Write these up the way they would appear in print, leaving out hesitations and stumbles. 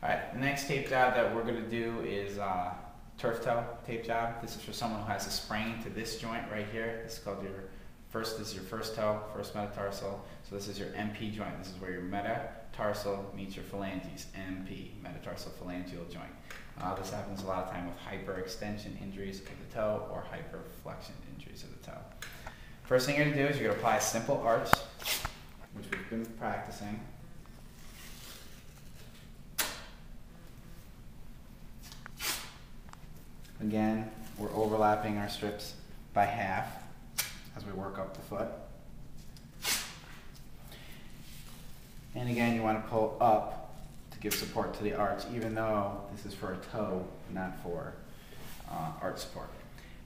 Alright, the next tape job that we're going to do is turf toe tape job. This is for someone who has a sprain to this joint right here. This is called this is your first toe, first metatarsal. So this is your MP joint. This is where your metatarsal meets your phalanges. MP, metatarsal phalangeal joint. This happens a lot of time with hyperextension injuries of the toe or hyperflexion injuries of the toe. First thing you're going to do is you're going to apply a simple arch, which we've been practicing. Again, we're overlapping our strips by half as we work up the foot. And again, you want to pull up to give support to the arch, even though this is for a toe, not for arch support.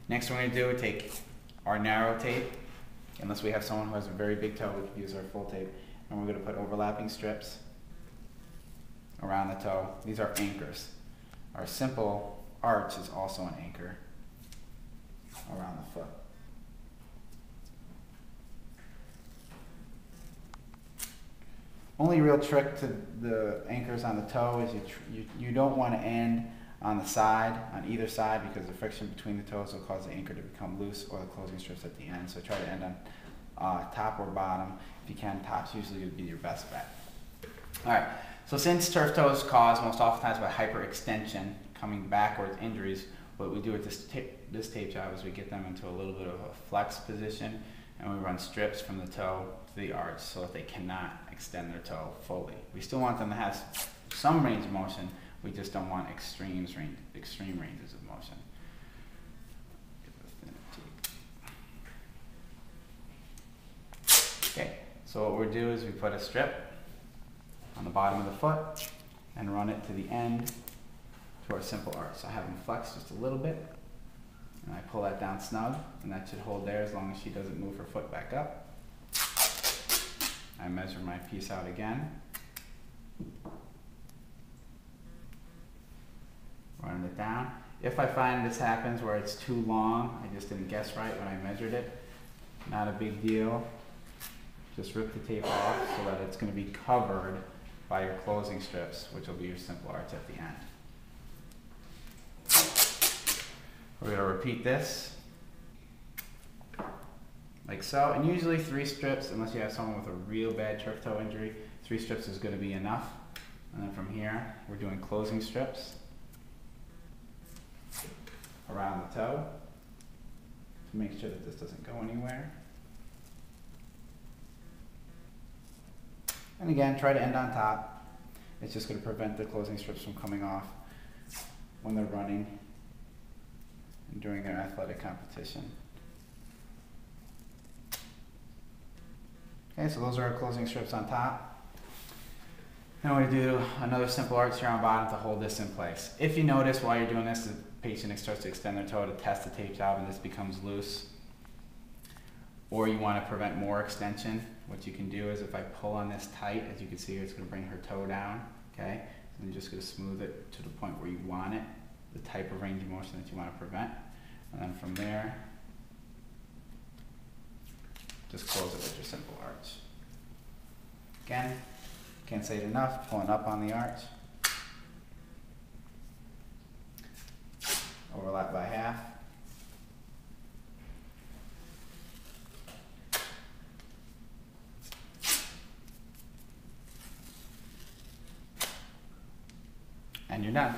Next we're going to do is take our narrow tape. Unless we have someone who has a very big toe, we can use our full tape. And we're going to put overlapping strips around the toe. These are anchors. Our simple arch is also an anchor around the foot. Only real trick to the anchors on the toe is you don't want to end on the side, on either side, because the friction between the toes will cause the anchor to become loose or the closing strips at the end. So try to end on top or bottom. If you can, top's usually going to be your best bet. Alright, so since turf toe is caused most oftentimes by hyperextension, coming backwards injuries, what we do with this tape job is we get them into a little bit of a flex position and we run strips from the toe to the arch so that they cannot extend their toe fully. We still want them to have some range of motion, we just don't want extreme ranges of motion. Okay, so what we'll do is we put a strip on the bottom of the foot and run it to the end to our simple arch. So I have them flex just a little bit, and I pull that down snug, and that should hold there as long as she doesn't move her foot back up. I measure my piece out again. Running it down. If I find this happens where it's too long, I just didn't guess right when I measured it, not a big deal. Just rip the tape off so that it's going to be covered by your closing strips, which will be your simple arch at the end. We're going to repeat this like so, and usually 3 strips, unless you have someone with a real bad turf toe injury, 3 strips is going to be enough. And then from here, we're doing closing strips around the toe to make sure that this doesn't go anywhere. And again, try to end on top. It's just going to prevent the closing strips from coming off when they're running and during their athletic competition. Okay, so those are our closing strips on top. Now we're going to do another simple arch here on bottom to hold this in place. If you notice while you're doing this, the patient starts to extend their toe to test the tape job and this becomes loose, or you want to prevent more extension, what you can do is if I pull on this tight, as you can see, it's going to bring her toe down, okay? And you're just going to smooth it to the point where you want it, the type of range of motion that you want to prevent. And then from there, just close it with your simple arch. Again, can't say it enough, pulling up on the arch. Overlap by half. And you're done.